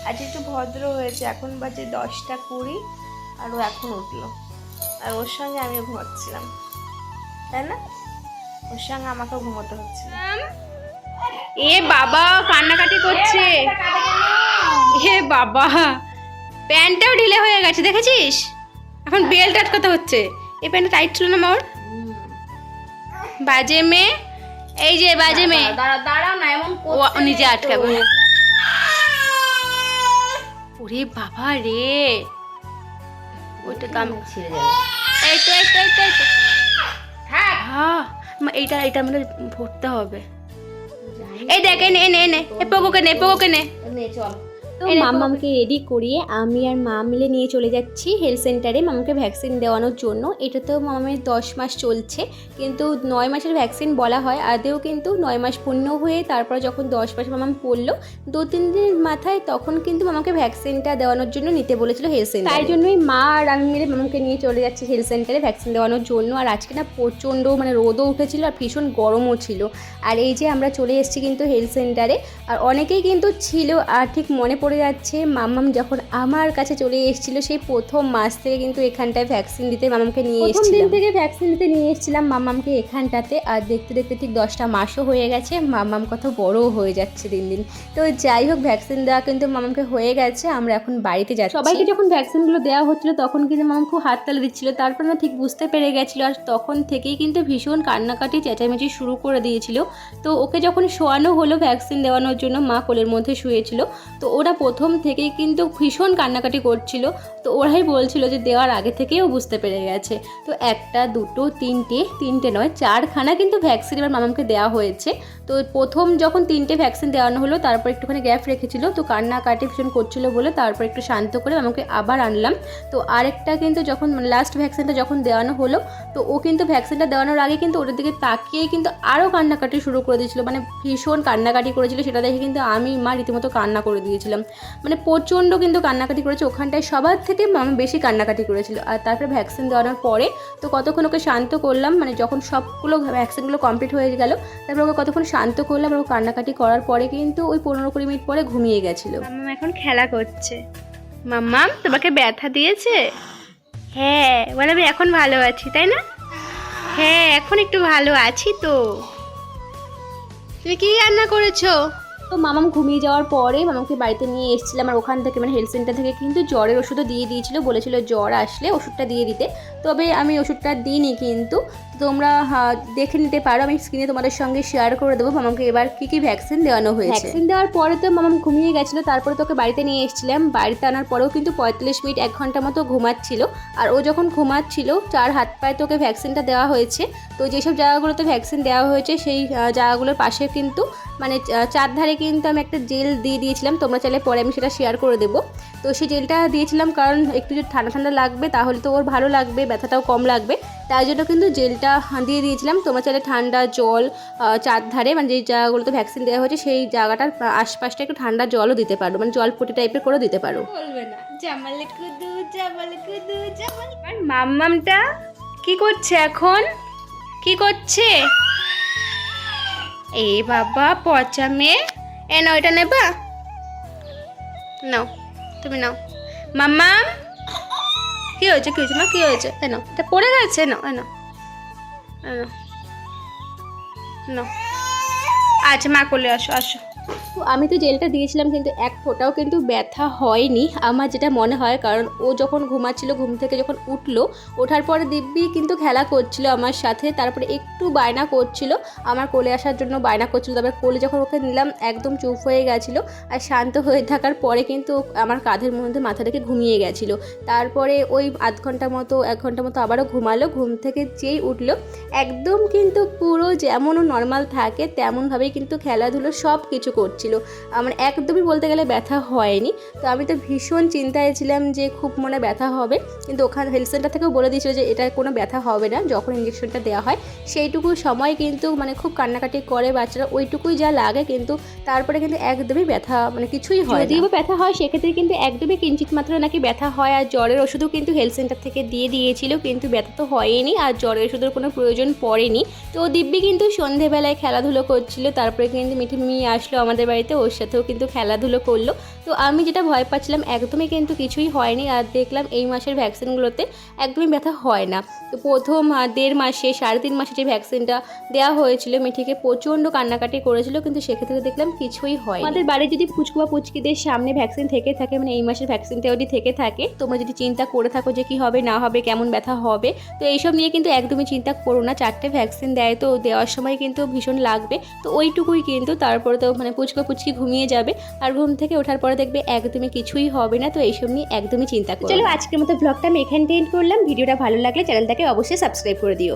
আজ একটু ভদ্র হয়েছে। এখন বাজে 10টা 20 আর ও এখন উঠলো, আর ওর সঙ্গে আমিও ঘুমাচ্ছিলাম, তাই না? ওর সঙ্গে আমাকেও ঘুমোতে হচ্ছিল। এ বাবা কান্নাকাটি করছে, এ বাবা প্যান্টটাও ঢিলে হয়ে গেছে দেখেছিস, এখন বেল্ট আটকাতে হচ্ছে। এই প্যান্টটা টাইট ছিল না মাওর? বাজে মেয়ে, এই যে বাজে মেয়ে, দাঁড়াও না, এমন ও নিজে আটকাবে। ওরে বাবা রে, ওইটা তো আমি ছিঁড়ে যাবে। এই তো এই তো এই তো এই তো। হ্যাঁ এইটা এইটা আমাদের ভরতে হবে। এই দেখ এনে এনে এনে এ পোকোকে নে পোকোকে নে। চল। তো মামামকে রেডি করিয়ে আমি আর মা মিলে নিয়ে চলে যাচ্ছি হেলথ সেন্টারে মামাকে ভ্যাকসিন দেওয়ানোর জন্য। এটা তো মামামের 10 মাস চলছে, কিন্তু 9 মাসের ভ্যাকসিন বলা হয়, আদেও কিন্তু 9 মাস পূর্ণ হয়ে তারপর যখন 10 মাস মামাম পড়লো 2-3 দিনের মাথায়, তখন কিন্তু মামাকে ভ্যাকসিনটা দেওয়ানোর জন্য নিতে বলেছিল হেলথ সেন্টার। তাই জন্যই মা আর আমি মিলে মামাকে নিয়ে চলে যাচ্ছি হেলথ সেন্টারে ভ্যাকসিন দেওয়ানোর জন্য। আর আজকে না প্রচণ্ড মানে রোদও উঠেছিল আর ভীষণ গরমও ছিল। আর এই যে আমরা চলে এসেছি কিন্তু হেলথ সেন্টারে, আর অনেকেই কিন্তু ছিল। আর ঠিক মনে পড়ে যাচ্ছে মামাম যখন আমার কাছে চলে এসেছিল সেই প্রথম মাস থেকে কিন্তু এখানটায় ভ্যাকসিন দিতে মামামকে নিয়ে এসেছিলাম। প্রথম দিন থেকে ভ্যাকসিন দিতে নিয়ে এসেছিলাম মামামকে এখানটাতে। আর দেখতে দেখতে ঠিক 10টা মাসও হয়ে গেছে, মামাম কত বড়ও হয়ে যাচ্ছে দিন দিন। তো যাই হোক, ভ্যাকসিন দেওয়া কিন্তু মামামকে হয়ে গেছে, আমরা এখন বাড়িতে যাচ্ছি। সবাইকে যখন ভ্যাকসিনগুলো দেওয়া হচ্ছিল তখন কিন্তু মামাম খুব হাততালি দিচ্ছিল, তারপর না ঠিক বুঝতে পেরে গেছিলো। আর তখন থেকেই কিন্তু ভীষণ কান্নাকাটি চেঁচামেচি শুরু করে দিয়েছিল। তো ওকে যখন শোয়ানো হলো ভ্যাকসিন দেওয়ানোর জন্য, মা কোলের মধ্যে শুয়েছিল, তো ওরা প্রথম থেকেই কিন্তু ভীষণ কান্নাকাটি করছিল। তো ওরাই বলছিল যে দেওয়ার আগে থেকেও বুঝতে পেরে গেছে। তো 1টা 2টো 3টে নয় 4খানা কিন্তু ভ্যাকসিন এবার মামামকে দেওয়া হয়েছে। তো প্রথম যখন 3টে ভ্যাকসিন দেওয়ানো হলো তারপর একটুখানি গ্যাপ রেখেছিল, তো কান্নাকাটি ভীষণ করছিল বলে তারপর একটু শান্ত করে মামাকে আবার আনলাম। তো আরেকটা কিন্তু যখন লাস্ট ভ্যাকসিনটা যখন দেওয়ানো হলো, তো ও কিন্তু ভ্যাকসিনটা দেওয়ানোর আগে কিন্তু ওটার দিকে তাকিয়ে কিন্তু আরও কান্নাকাটি শুরু করে দিয়েছিল, মানে ভীষণ কান্নাকাটি করেছিল। সেটা দেখে কিন্তু আমি মা রীতিমতো কান্না করে দিয়েছিলাম, মানে প্রচণ্ড কিন্তু কান্নাকাটি করেছে। ওখানটায় সবার থেকে মামা বেশি কান্নাকাটি করেছিল। আর তারপরে ভ্যাকসিন দেওয়ানোর পরে তো কতক্ষণ ওকে শান্ত করলাম, মানে যখন সবগুলো ভ্যাকসিনগুলো কমপ্লিট হয়ে গেল তারপর ওকে কতক্ষণ শান্ত করলাম। আর ও কান্নাকাটি করার পরে কিন্তু ওই 15-20 মিনিট পরে ঘুমিয়ে গেছিলো। মাম্মাম এখন খেলা করছে। মাম্মাম তোমাকে ব্যথা দিয়েছে? হ্যাঁ বলে আমি এখন ভালো আছি, তাই না? হ্যাঁ এখন একটু ভালো আছি। তো তুমি কি রান্না করেছো? তো মামাম ঘুমিয়ে যাওয়ার পরে মামাকে বাড়িতে নিয়ে এসেছিলাম। আর ওখান থেকে মানে হেলথ সেন্টার থেকে কিন্তু জ্বরের ওষুধও দিয়ে দিয়েছিল, বলেছিল জ্বর আসলে ওষুধটা দিয়ে দিতে। তবে আমি ওষুধটা দিইনি, কিন্তু তোমরা দেখে নিতে পারো, আমি স্ক্রিনে তোমাদের সঙ্গে শেয়ার করে দেবো মামাকে এবার কী কী ভ্যাকসিন দেওয়ানো হয়েছে। ভ্যাকসিন দেওয়ার পরে তো মামাম ঘুমিয়ে গেছিলো, তারপরে তোকে বাড়িতে নিয়ে এসেছিলাম। বাড়িতে আনার পরেও কিন্তু 45 মিনিট 1 ঘন্টা মতো ঘুমাচ্ছিল। আর ও যখন ঘুমাচ্ছিল 4 হাত পায়ে তোকে ভ্যাকসিনটা দেওয়া হয়েছে। তো যেসব জায়গাগুলোতে ভ্যাকসিন দেওয়া হয়েছে সেই জায়গাগুলোর পাশে কিন্তু মানে চারধারে কিন্তু আমি একটা জেল দিয়ে দিয়েছিলাম, তোমরা চাইলে পরে আমি সেটা শেয়ার করে দেবো। তো সেই জেলটা দিয়েছিলাম কারণ একটু যদি ঠান্ডা ঠান্ডা লাগবে তাহলে তো ওর ভালো লাগবে, ব্যথাটাও কম লাগবে, তাই জন্য কিন্তু জেলটা দিয়ে দিয়েছিলাম। তোমরা চাইলে ঠান্ডা জল চারধারে মানে যেই জায়গাগুলোতে ভ্যাকসিন দেওয়া হয়েছে সেই জায়গাটার আশপাশটা একটু ঠান্ডা জলও দিতে পারো, মানে জল পটি টাইপের করেও দিতে পারো। বলবে না জামালে কুদু জামালে কুদু জামাল। আর মাম্মামটা কি করছে এখন? কি করছে? এ বাবা পচা মেয়ে, এ নাও এটা নেবা, নাও তুমি নাও। মাম্মাম কি হয়েছে কি হয়েছে মা কি হয়েছে? এ নাও, এটা পড়ে গেছে, নাও এ নাও এ নাও নাও। আচ্ছা মা কোলে আসো আসো। তো আমি তো জেলটা দিয়েছিলাম কিন্তু এক ফোঁটাও কিন্তু ব্যথা হয়নি আমার যেটা মনে হয়, কারণ ও যখন ঘুমাচ্ছিল ঘুম থেকে যখন উঠলো, ওঠার পরে দিব্যি কিন্তু খেলা করছিল আমার সাথে, তারপরে একটু বায়না করছিল আমার কোলে আসার জন্য বায়না করছিল। তারপরে কোলে যখন ওকে নিলাম একদম চুপ হয়ে গেছিলো। আর শান্ত হয়ে থাকার পরে কিন্তু আমার কাঁধের মধ্যে মাথা রেখে ঘুমিয়ে গেছিলো। তারপরে ওই আধ ঘন্টা মতো 1 ঘন্টা মতো আবারও ঘুমালো। ঘুম থেকে যেই উঠলো একদম কিন্তু পুরো যেমন ও নর্মাল থাকে তেমনভাবেই কিন্তু খেলাধুলো সব কিছু করছিল। আমার একদমই বলতে গেলে ব্যথা হয়নি। তো আমি তো ভীষণ চিন্তায় ছিলাম যে খুব মনে ব্যথা হবে, কিন্তু ওখানে হেলথ সেন্টার থেকেও বলে দিয়েছিল যে এটা কোনো ব্যথা হবে না, যখন ইঞ্জেকশনটা দেওয়া হয় সেইটুকু সময় কিন্তু মানে খুব কান্নাকাটি করে বাচ্চারা, ওইটুকুই যা লাগে, কিন্তু তারপরে কিন্তু একদমই ব্যথা মানে কিছুই হয়। যদিও ব্যথা হয় সেক্ষেত্রে কিন্তু একদমই কিঞ্চিত মাত্র নাকি ব্যথা হয়। আর জ্বরের ওষুধও কিন্তু হেলথ সেন্টার থেকে দিয়ে দিয়েছিল, কিন্তু ব্যথা তো হয়নি আর জ্বরের ওষুধের কোনো প্রয়োজন পড়েনি। তো দিব্যি কিন্তু সন্ধেবেলায় খেলাধুলো করছিল। তারপরে কিন্তু মিঠি আসলো আমাদের বাড়িতে, ওর সাথেও কিন্তু খেলাধুলো করলো। তো আমি যেটা ভয় পাচ্ছিলাম একদমই কিন্তু কিছুই হয়নি। আর দেখলাম এই মাসের ভ্যাকসিনগুলোতে একদমই ব্যথা হয় না। তো প্রথম 1.5 মাসে 3.5 মাসে যে ভ্যাকসিনটা দেওয়া হয়েছিল মিঠিকে প্রচণ্ড কান্নাকাটি করেছিল, কিন্তু সেক্ষেত্রে দেখলাম কিছুই হয়। আমাদের বাড়ি যদি পুচকু বা পুচকিদের সামনে ভ্যাকসিন থেকে থাকে, মানে এই মাসের ভ্যাকসিনটা যদি থেকে থাকে, তোমরা যদি চিন্তা করে থাকো যে কী হবে না হবে, কেমন ব্যথা হবে, তো এইসব নিয়ে কিন্তু একদমই চিন্তা করো না। 4টে ভ্যাকসিন দেয়, তো দেওয়ার সময় কিন্তু ভীষণ লাগবে, তো ওইটুকুই কিন্তু। তারপরে তো মানে পুচকু পুচকি ঘুমিয়ে যাবে, আর ঘুম থেকে ওঠার পরে দেখবে একদমই কিছুই হবে না। তো এইসব নিয়ে একদমই চিন্তা করো। চলো আজকের মতো ব্লগটা আমি এখানে এন্ড করলাম। ভিডিওটা ভালো লাগলে চ্যানেলটাকে অবশ্যই সাবস্ক্রাইব করে দিও।